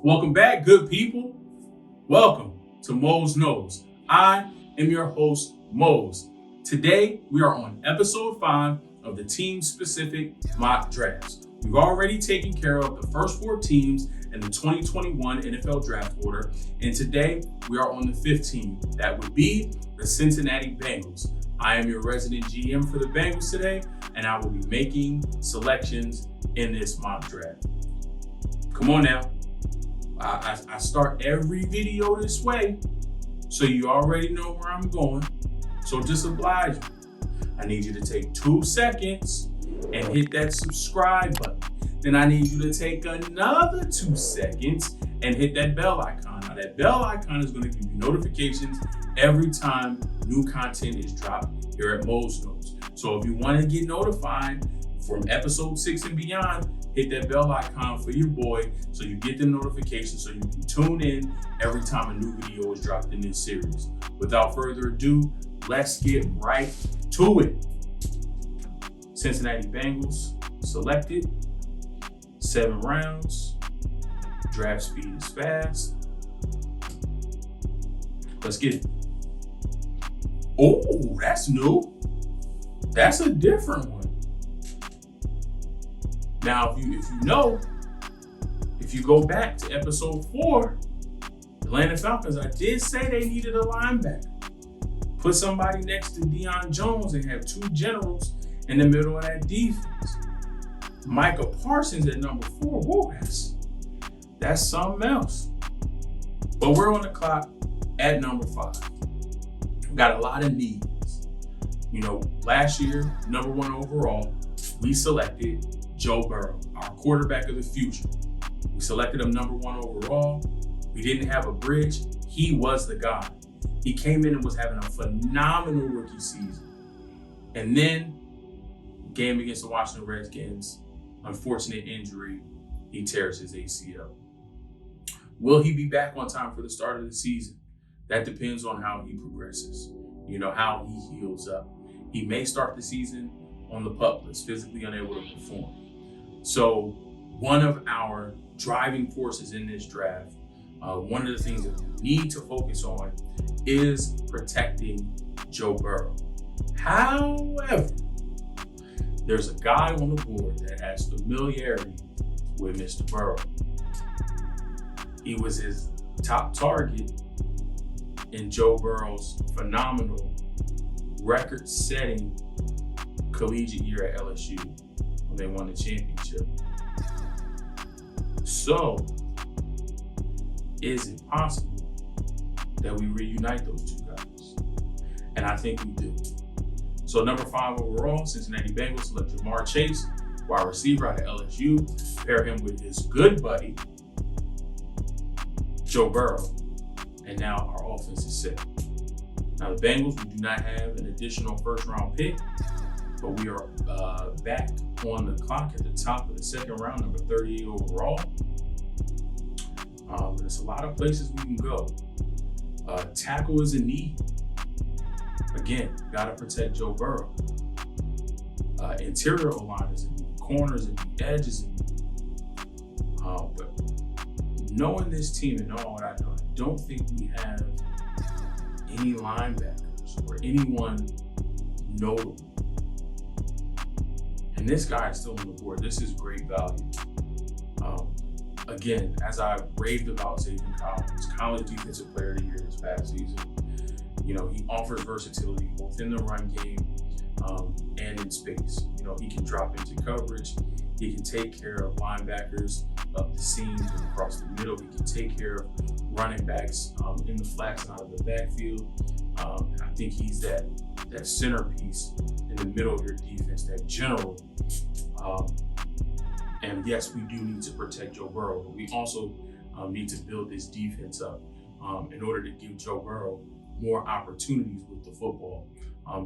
Welcome back, good people. Welcome to Mose Knows. I am your host, Mose. Today, we are on episode 5 of the team-specific mock drafts. We've already taken care of the first 4 teams in the 2021 NFL draft order, and today we are on the 5th team. That would be the Cincinnati Bengals. I am your resident GM for the Bengals today, and I will be making selections in this mock draft. Come on now. I start every video this way, so you already know where I'm going. So just oblige me. I need you to take 2 seconds and hit that subscribe button. Then I need you to take another 2 seconds and hit that bell icon. Now that bell icon is going to give you notifications every time new content is dropped here at Mose Knows. So if you want to get notified from episode 6 and beyond, hit that bell icon for your boy so you get the notifications so you can tune in every time a new video is dropped in this series. Without further ado, let's get right to it. Cincinnati Bengals selected, 7 rounds, draft speed is fast. Let's get it. Oh, that's new. That's a different one. Now, if you go back to episode 4, Atlanta Falcons, I did say they needed a linebacker. Put somebody next to Deion Jones and have 2 generals in the middle of that defense. Micah Parsons at number 4, whoa, that's something else. But we're on the clock at number 5. We've got a lot of needs. Last year, number 1 overall, we selected Joe Burrow, our quarterback of the future. We selected him number 1 overall. We didn't have a bridge. He was the guy. He came in and was having a phenomenal rookie season. And then, game against the Washington Redskins, unfortunate injury, he tears his ACL. Will he be back on time for the start of the season? That depends on how he progresses, how he heals up. He may start the season on the PUP list, physically unable to perform. So one of our driving forces in this draft, one of the things that we need to focus on is protecting Joe Burrow. However, there's a guy on the board that has familiarity with Mr. Burrow. He was his top target in Joe Burrow's phenomenal record-setting collegiate year at LSU when they won the championship. So, is it possible that we reunite those 2 guys? And I think we do. So number 5 overall, Cincinnati Bengals select Jamar Chase, wide receiver out of LSU. Pair him with his good buddy, Joe Burrow. And now our offense is set. Now the Bengals, we do not have an additional first-round pick, but we are back on the clock at the top of the 2nd round, number 38 overall. There's a lot of places we can go. Tackle is a need. Again, got to protect Joe Burrow. Interior O-line is a need. Corners and edges. But knowing this team and knowing what I know, I don't think we have any linebackers or anyone notable. And this guy is still on the board. This is great value. Again, as I raved about Zayvon Collins, college defensive player of the year this past season, he offers versatility both in the run game and in space. He can drop into coverage. He can take care of linebackers up the seam and across the middle. He can take care of running backs in the flats and out of the backfield. I think he's that centerpiece in the middle of your defense, that general. And yes, we do need to protect Joe Burrow, but we also need to build this defense up in order to give Joe Burrow more opportunities with the football.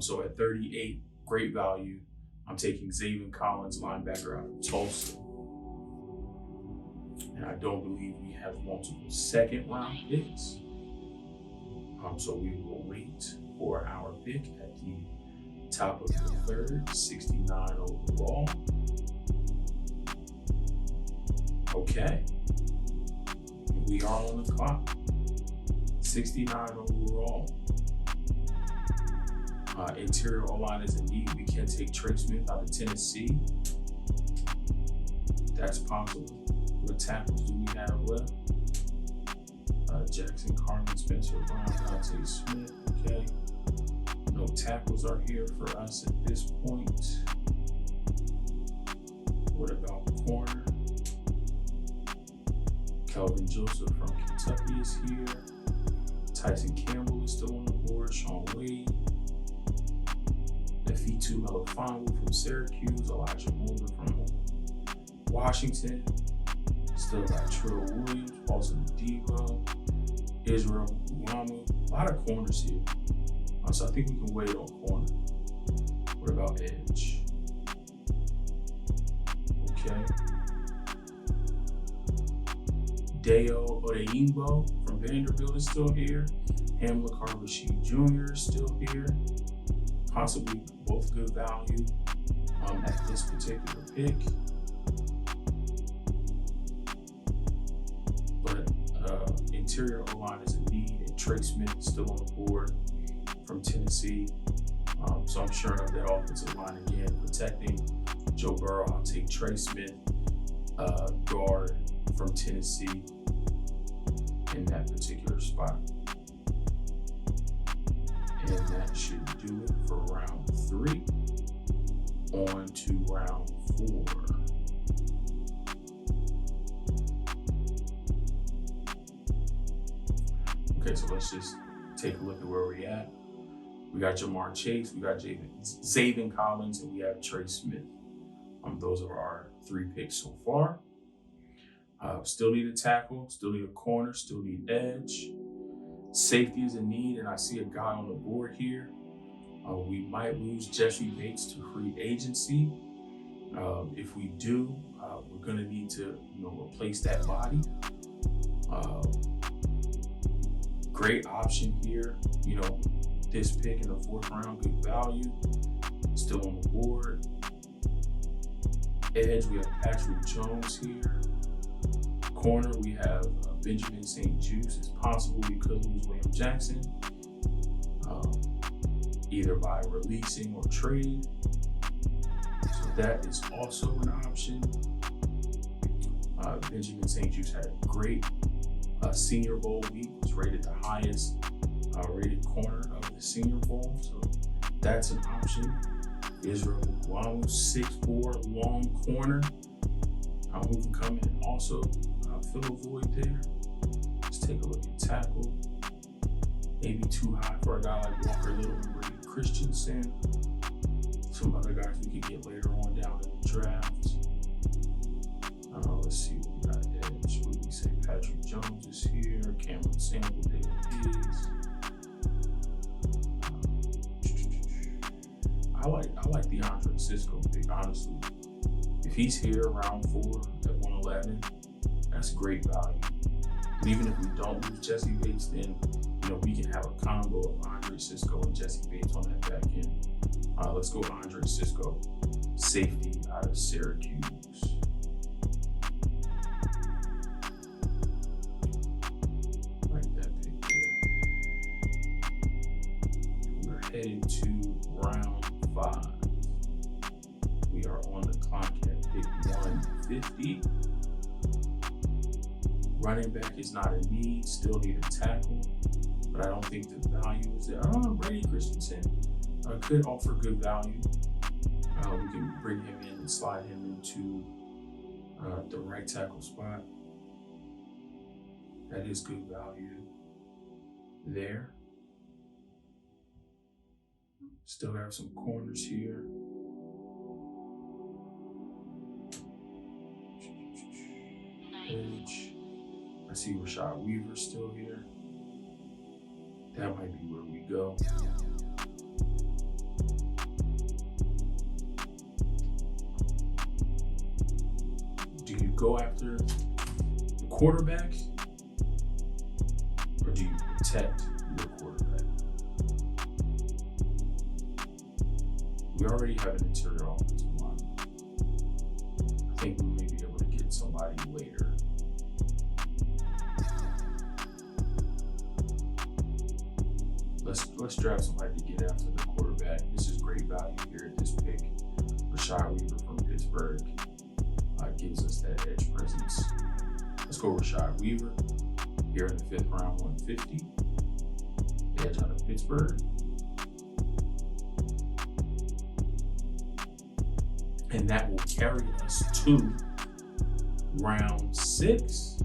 So at 38, great value, I'm taking Zayvon Collins, linebacker out of Tulsa. And I don't believe we have multiple 2nd-round picks. So we will wait for our pick at the top of the 3rd, 69 overall. Okay. We are on the clock. 69 overall. Interior O-line is a need. We can take Trey Smith out of Tennessee. That's possible. What tackles do we have left? Jackson Carmen, Spencer Brown, Dante Smith. Okay. No tackles are here for us at this point. What about corner? Kelvin Joseph from Kentucky is here. Tyson Campbell is still on the board. Sean Wade. Nefitu Melifonwu from Syracuse. Elijah Molden from Washington. Still got Trill Williams, Paulson Debo, Israel Uwamu. A lot of corners here. So I think we can wait on corner. What about edge? Okay. Deo Odeyingbo from Vanderbilt is still here. Hamilcar Rashid Jr. is still here. Possibly both good value at this particular pick. But interior O-line is a need, and Trey Smith is still on the board from Tennessee. So I'm sure of that offensive line again, protecting Joe Burrow. I'll take Trey Smith, guard from Tennessee in that particular spot. And that should do it for round 3. On to round 4. Okay, so let's just take a look at where we're at. We got Jamar Chase, we got Zaven Collins, and we have Trey Smith. Those are our 3 picks so far. Still need a tackle, still need a corner, still need edge. Safety is a need, and I see a guy on the board here. We might lose Jesse Bates to free agency. If we do, we're going to need to, replace that body. Great option here. This pick in the 4th round, good value. Still on the board. Edge, we have Patrick Jones here. Corner, we have Benjamin St. Juste. It's possible we could lose William Jackson, either by releasing or trade. So that is also an option. Benjamin St. Juste had a great Senior Bowl week. Was rated the highest rated corner of the Senior Bowl. So that's an option. Israel Uwamu, 6'4", long corner. Who can come in and also fill a void there. Let's take a look at tackle. Maybe too high for a guy like Walker Little and Brady Christensen. Some other guys we could get later on down in the draft. Let's see what we got edge. What did we say? Patrick Jones is here. Cameron Sample, David Higgs. I like the Andre Cisco pick, honestly. If he's here round 4 at 111, that's great value. And even if we don't lose Jesse Bates, then we can have a combo of Andre Cisco and Jesse Bates on that back end. Let's go Andre Cisco, safety out of Syracuse. Like that pick there. We're headed to round 5. We are on the clock at pick 150. Running back is not a need, still need a tackle, but I don't think the value is there. Brady Christensen could offer good value. We can bring him in and slide him into the right tackle spot. That is good value there. Still have some corners here. Edge. I see Rashad Weaver still here. That might be where we go. Do you go after the quarterback, or do you protect your quarterback? We already have an interior offensive line. I think we may be able to get somebody later. let's draft somebody to get after the quarterback. This is great value here at this pick. Rashad Weaver from Pittsburgh gives us that edge presence. Let's go Rashad Weaver here in the 5th round, 150. Edge out of Pittsburgh. And that will carry us to round 6,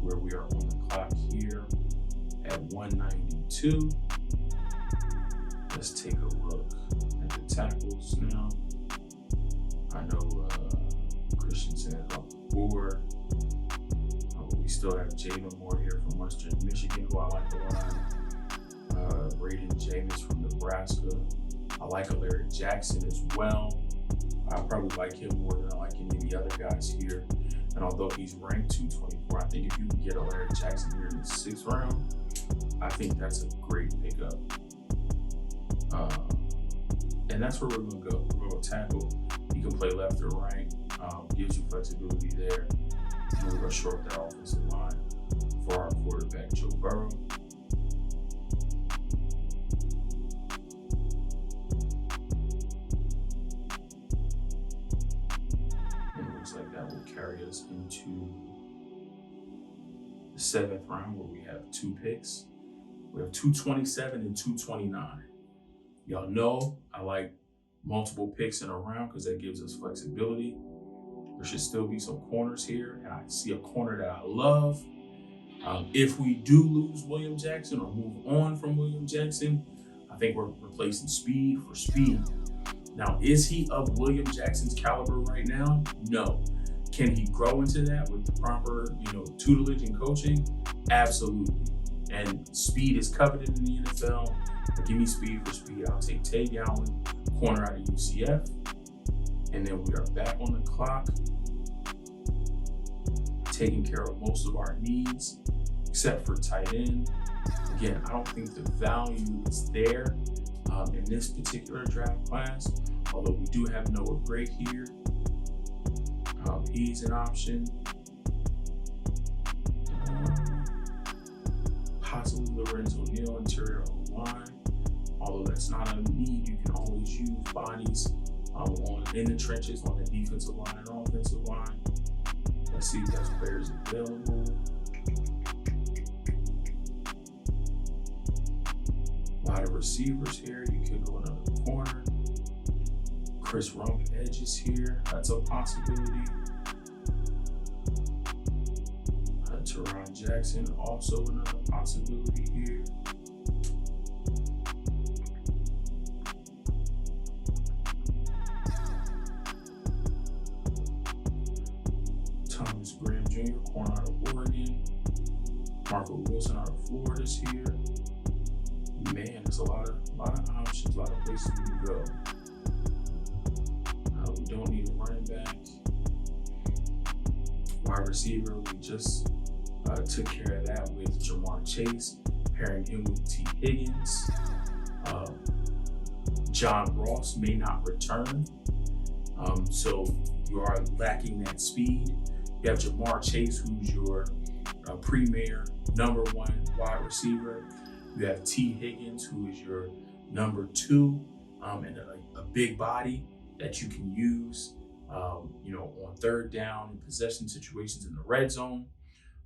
where we are on the clock here at 192. Let's take a look at the tackles now. I know Christensen is off the board. We still have Jalen Moore here from Western Michigan, who I like a lot. Braden James from Nebraska. I like Larry Jackson as well. I probably like him more than I like any of the other guys here. And although he's ranked 224, I think if you can get a Larry Jackson here in the 6th round, I think that's a great pickup. And that's where we're going to go. We're going to tackle. You can play left or right. Gives you flexibility there. And we're going to short that offensive line for our quarterback, Joe Burrow. Like that will carry us into the 7th round, where we have 2 picks. We have 227 and 229. Y'all know I like multiple picks in a round because that gives us flexibility. There should still be some corners here, and I see a corner that I love. If we do lose William Jackson or move on from William Jackson, I think we're replacing speed for speed. Now, is he of William Jackson's caliber right now? No. Can he grow into that with the proper, tutelage and coaching? Absolutely. And speed is coveted in the NFL. But give me speed for speed. I'll take Tay Gowan, corner out of UCF. And then we are back on the clock, taking care of most of our needs, except for tight end. Again, I don't think the value is there in this particular draft class, although we do have Noah Gray here. He's an option. Possibly Lorenzo Neal, interior line. Although that's not a need, you can always use bodies in the trenches on the defensive line and offensive line. Let's see if there's players available. A lot of receivers here. You could go another corner. Chris Rump edges here. That's a possibility. Teron Jackson, also another possibility here. Thomas Graham Jr., corner out of Oregon. Marco Wilson out of Florida is here. Man, there's a lot of options, a lot of places we can go. We don't need a running back. Wide receiver, we just took care of that with Jamar Chase, pairing him with T. Higgins. John Ross may not return, so you are lacking that speed. You have Jamar Chase, who's your premier #1 wide receiver. You have T. Higgins, who is your #2, and a big body that you can use, on 3rd down in possession situations in the red zone.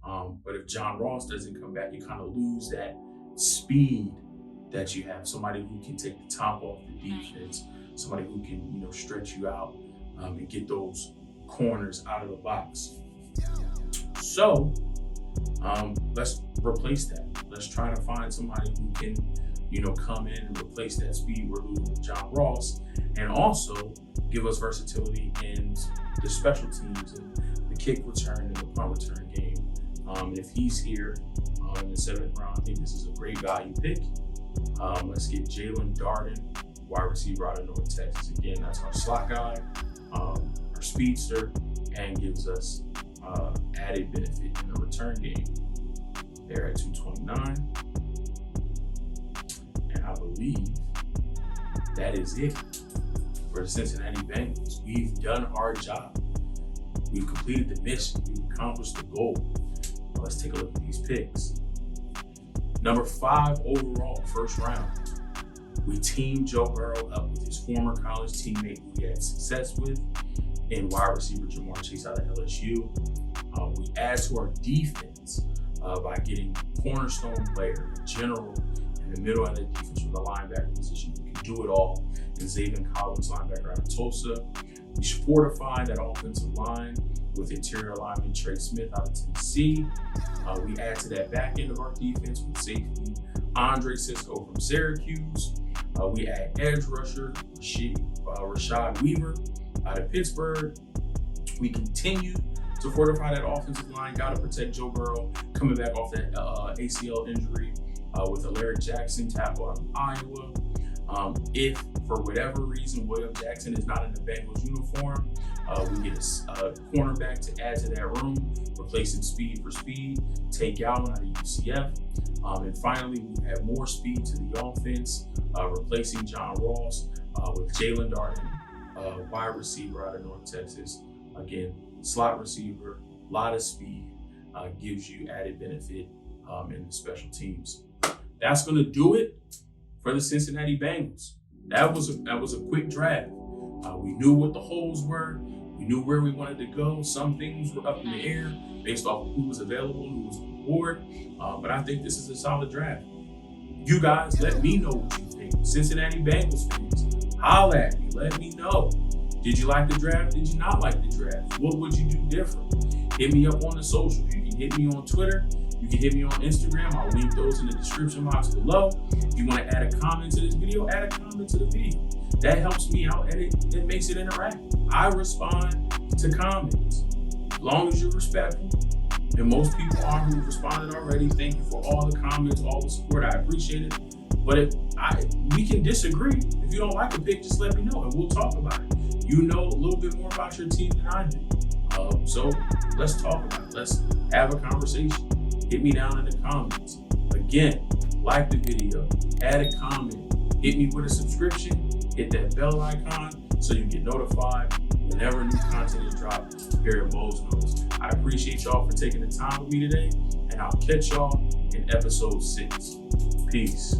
But if John Ross doesn't come back, you kind of lose that speed that you have. Somebody who can take the top off the defense, somebody who can, stretch you out and get those corners out of the box. So let's replace that. Let's try to find somebody who can, come in and replace that speed we're losing with John Ross, and also give us versatility in the special teams and the kick return and the punt return game. And if he's here in the 7th round, I think this is a great value pick. Let's get Jalen Darden, wide receiver out of North Texas. Again, that's our slot guy, our speedster, and gives us added benefit in the return game. They're at 229. And I believe that is it for the Cincinnati Bengals. We've done our job. We've completed the mission. We've accomplished the goal. Let's take a look at these picks. Number 5 overall, first round, we teamed Joe Burrow up with his former college teammate who he had success with in wide receiver Jamar Chase out of LSU. We add to our defense by getting cornerstone player, general in the middle of the defense with a linebacker position who can do it all, and Zaven Collins, linebacker out of Tulsa. We fortify that offensive line with interior lineman Trey Smith out of Tennessee. We add to that back end of our defense with safety Andre Cisco from Syracuse. We add edge rusher Rashad Weaver out of Pittsburgh. We continue to fortify that offensive line. Got to protect Joe Burrow coming back off that ACL injury with Alaric Jackson, tackle out of Iowa. If for whatever reason William Jackson is not in the Bengals uniform, we get a cornerback to add to that room, replacing speed for speed. Tay Gowan out of UCF. And finally, we have more speed to the offense, replacing John Ross with Jalen Darden, wide receiver out of North Texas. Again, slot receiver, a lot of speed, gives you added benefit in the special teams. That's going to do it for the Cincinnati Bengals. That was a quick draft. We knew what the holes were. We knew where we wanted to go. Some things were up in the air based off of who was available, who was on board. But I think this is a solid draft. You guys, let me know what you think. Cincinnati Bengals fans, holla at me. Let me know. Did you like the draft? Did you not like the draft? What would you do different? Hit me up on the socials. You can hit me on Twitter. You can hit me on Instagram. I'll link those in the description box below. If you want to add a comment to this video, add a comment to the video. That helps me out and it makes it interactive. I respond to comments. As long as you're respectful, and most people are who've responded already, thank you for all the comments, all the support. I appreciate it. But we can disagree. If you don't like a pick, just let me know and we'll talk about it. You know a little bit more about your team than I do. So let's talk about it. Let's have a conversation. Hit me down in the comments. Again, like the video, add a comment, hit me with a subscription, hit that bell icon so you get notified whenever new content is dropped here at Mose Knows. I appreciate y'all for taking the time with me today, and I'll catch y'all in episode 6. Peace.